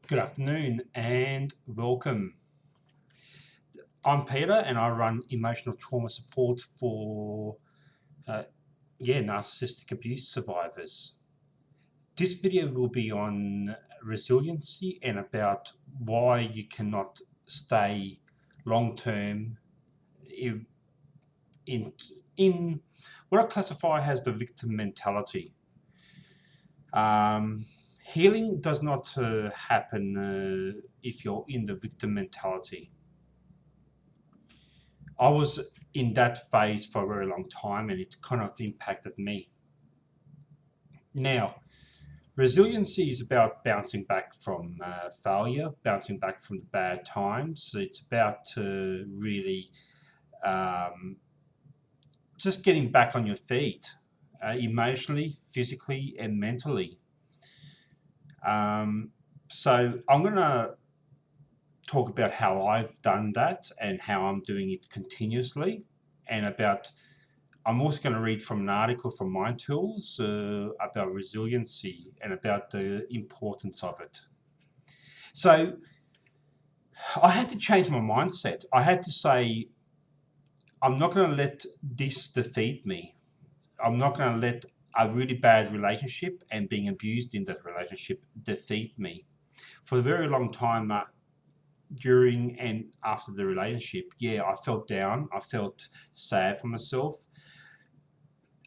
Good afternoon and welcome. I'm Peter and I run emotional trauma support for uh, narcissistic abuse survivors. This video will be on resiliency and about why you cannot stay long term in, in what I classify as the victim mentality. Um, Healing does not happen if you're in the victim mentality. I was in that phase for a very long time and it kind of impacted me. Now, resiliency is about bouncing back from failure, bouncing back from the bad times. It's about really um, just getting back on your feet, emotionally, physically, and mentally. So I'm going to talk about how I've done that and how I'm doing it continuously, and about I'm also going to read from an article from Mind Tools about resiliency and about the importance of it. So I had to change my mindset. I had to say, I'm not going to let this defeat me. I'm not going to let a really bad relationship and being abused in that relationship defeat me. For a very long time, during and after the relationship, I felt down. I felt sad for myself.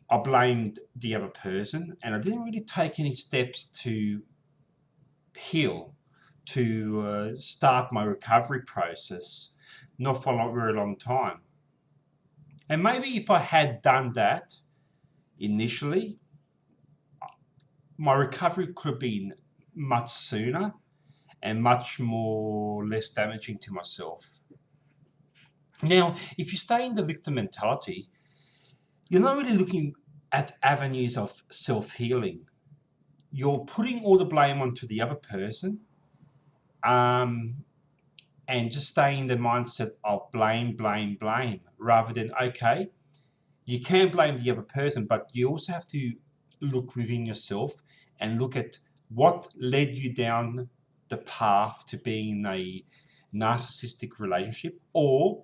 I blamed the other person and I didn't really take any steps to heal, to start my recovery process, not for a very long time. And maybe if I had done that initially, my recovery could have been much sooner and much more less damaging to myself. Now, if you stay in the victim mentality, you're not really looking at avenues of self-healing. You're putting all the blame onto the other person, and just staying in the mindset of blame, blame, blame, rather than, okay, you can blame the other person, but you also have to look within yourself and look at what led you down the path to being in a narcissistic relationship or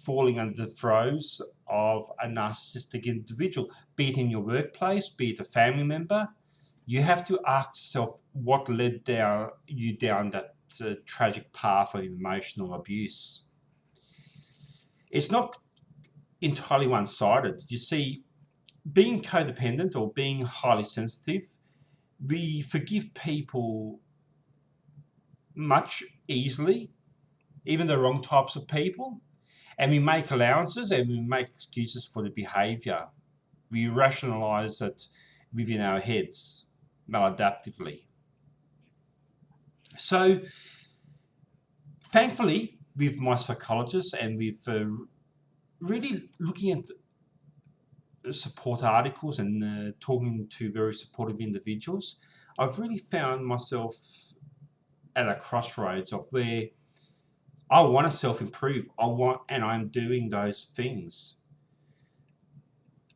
falling under the throes of a narcissistic individual, be it in your workplace, be it a family member. You have to ask yourself what led you down that tragic path of emotional abuse. It's not entirely one-sided. You see, being codependent or being highly sensitive, we forgive people much easily, even the wrong types of people, and we make allowances and we make excuses for the behavior. We rationalize it within our heads maladaptively. So thankfully, with my psychologist and with really looking at support articles and talking to very supportive individuals, I've really found myself at a crossroads of where I want to self-improve. And I'm doing those things.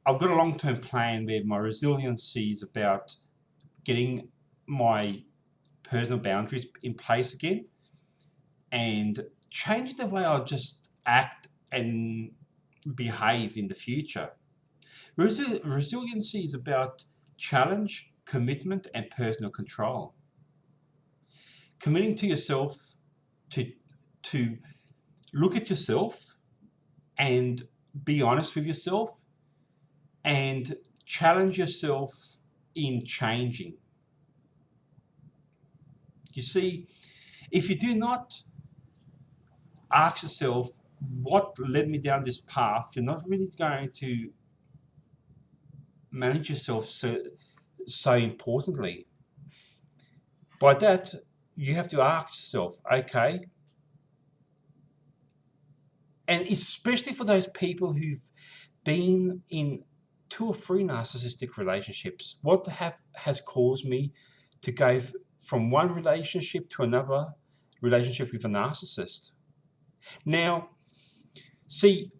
I've got a long-term plan where my resiliency is about getting my personal boundaries in place again and changing the way I just act and behave in the future. Resiliency is about challenge, commitment, and personal control. Committing to yourself to look at yourself and be honest with yourself and challenge yourself in changing. You see, if you do not ask yourself what led me down this path, you're not really going to manage yourself so importantly. By that, you have to ask yourself, okay, and especially for those people who've been in 2 or 3 narcissistic relationships, what has caused me to go from one relationship to another relationship with a narcissist? Now, see,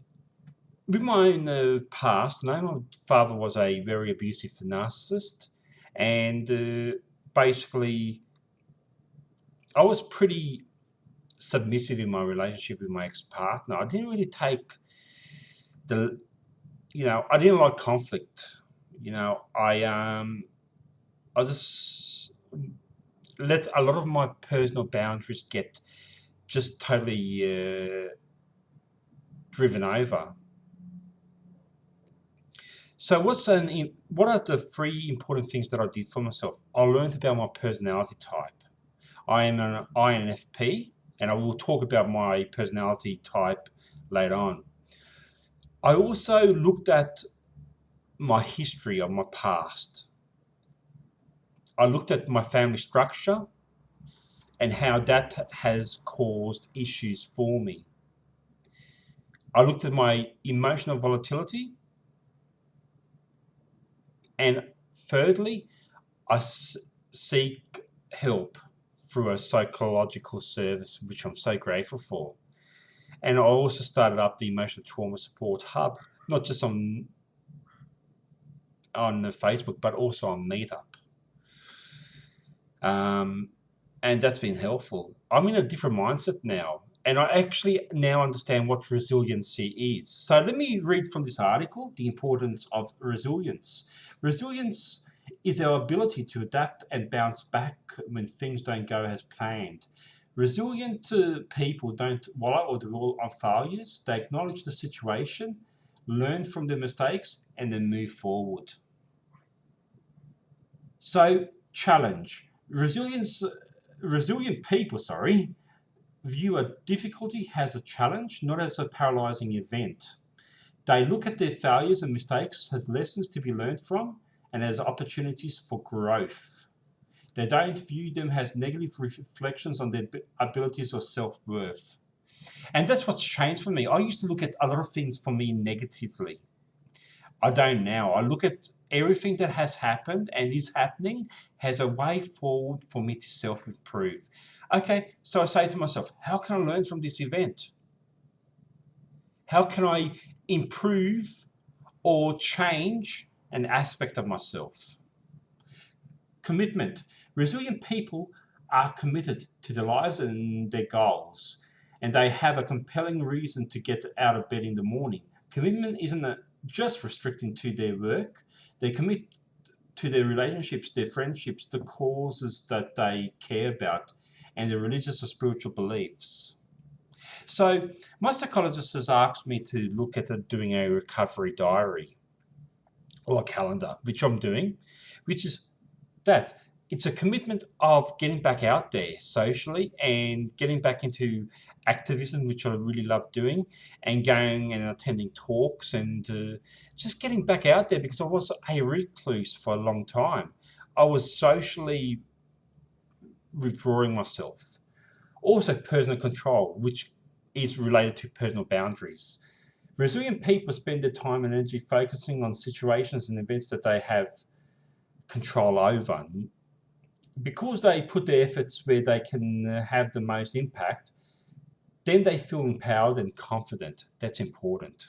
with my own past, my father was a very abusive narcissist, and basically I was pretty submissive in my relationship with my ex-partner. I didn't really take the, I didn't like conflict. I just let a lot of my personal boundaries get just totally driven over. So what are the three important things that I did for myself? I learned about my personality type. I am an INFP, and I will talk about my personality type later on. I also looked at my history of my past. I looked at my family structure and how that has caused issues for me. I looked at my emotional volatility. And thirdly, I seek help through a psychological service, which I'm so grateful for. And I also started up the Emotional Trauma Support Hub, not just on Facebook, but also on Meetup. And that's been helpful. I'm in a different mindset now, and I actually now understand what resiliency is. So let me read from this article, The Importance of Resilience. Resilience is our ability to adapt and bounce back when things don't go as planned. Resilient people don't wallow or dwell on failures. They acknowledge the situation, learn from their mistakes, and then move forward. So, challenge. Resilient people, view a difficulty as a challenge, not as a paralyzing event. They look at their failures and mistakes as lessons to be learned from and as opportunities for growth. They don't view them as negative reflections on their abilities or self-worth. And that's what's changed for me. I used to look at a lot of things for me negatively. I don't now. I look at everything that has happened and is happening as a way forward for me to self-improve. Okay, so I say to myself, how can I learn from this event? How can I improve or change an aspect of myself? Commitment. Resilient people are committed to their lives and their goals, and they have a compelling reason to get out of bed in the morning. Commitment isn't just restricting to their work. They commit to their relationships, their friendships, the causes that they care about, and their religious or spiritual beliefs. So my psychologist has asked me to look at doing a recovery diary or a calendar, which I'm doing, which is that it's a commitment of getting back out there socially and getting back into activism, which I really love doing, and going and attending talks and just getting back out there because I was a recluse for a long time. I was socially withdrawing myself. Also, personal control, which is related to personal boundaries. Resilient people spend their time and energy focusing on situations and events that they have control over. Because they put their efforts where they can have the most impact, then they feel empowered and confident. That's important.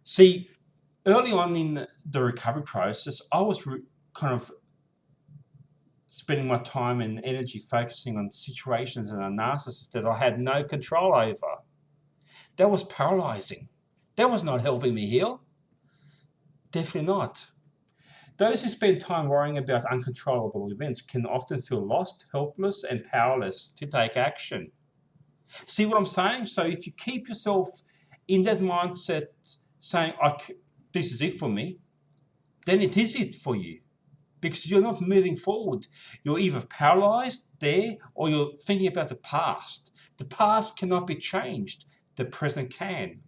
See, early on in the recovery process, I was kind of spending my time and energy focusing on situations and a narcissist that I had no control over. That was paralyzing. That was not helping me heal. Definitely not. Those who spend time worrying about uncontrollable events can often feel lost, helpless, and powerless to take action. See what I'm saying? So if you keep yourself in that mindset saying, this is it for me, then it is it for you because you're not moving forward. You're either paralyzed there or you're thinking about the past. The past cannot be changed. The present can.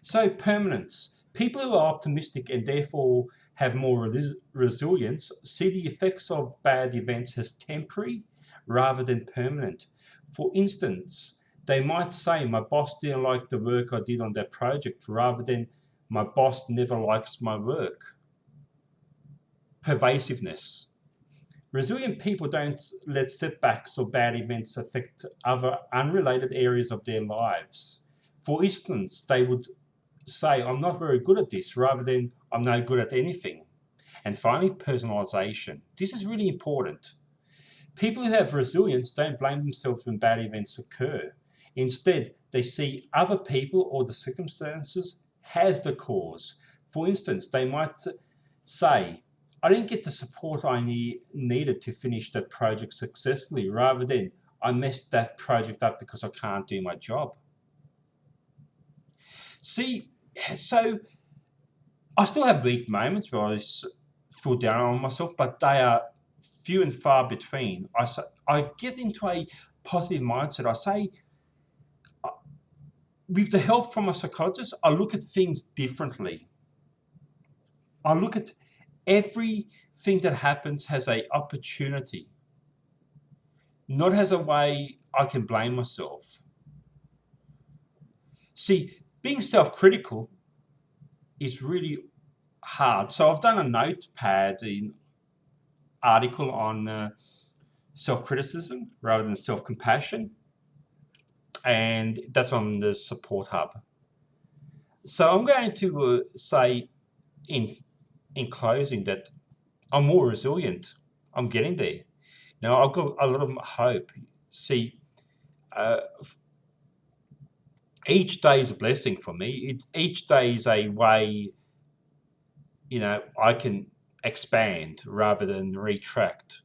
So permanence. People who are optimistic and therefore have more resilience see the effects of bad events as temporary rather than permanent. For instance, they might say, my boss didn't like the work I did on that project, rather than my boss never likes my work. Pervasiveness. Resilient people don't let setbacks or bad events affect other unrelated areas of their lives. For instance, they would say, I'm not very good at this, rather than I'm no good at anything. And finally, personalization. This is really important. People who have resilience don't blame themselves when bad events occur. Instead, they see other people or the circumstances as the cause. For instance, they might say, I didn't get the support I needed to finish that project successfully, rather than I messed that project up because I can't do my job. See, so I still have weak moments where I feel down on myself, but they are few and far between. I get into a positive mindset. I say, with the help from a psychologist, I look at things differently. I look at everything that happens as an opportunity, not as a way I can blame myself. See, being self-critical is really hard. So I've done a notepad article on self-criticism rather than self-compassion, and that's on the support hub. So I'm going to say in closing that I'm more resilient. I'm getting there. Now I've got a lot of hope. See, uh, each day is a blessing for me. Each day is a way, I can expand rather than retract.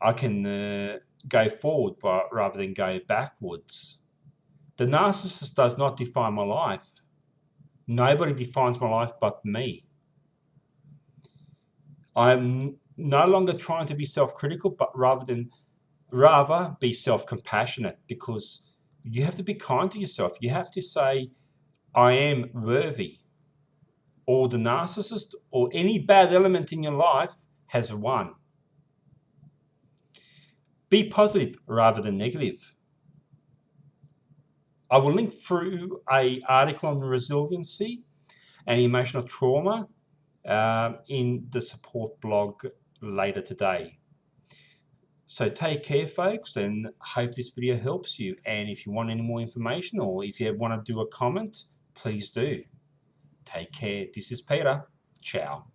I can go forward rather than go backwards. The narcissist does not define my life. Nobody defines my life but me. I'm no longer trying to be self-critical, but rather be self-compassionate, because you have to be kind to yourself. You have to say, I am worthy. Or the narcissist or any bad element in your life has won. Be positive rather than negative. I will link through an article on resiliency and emotional trauma in the support blog later today. So take care, folks, and hope this video helps you. And if you want any more information, or if you want to do a comment, please do. Take care. This is Peter. Ciao.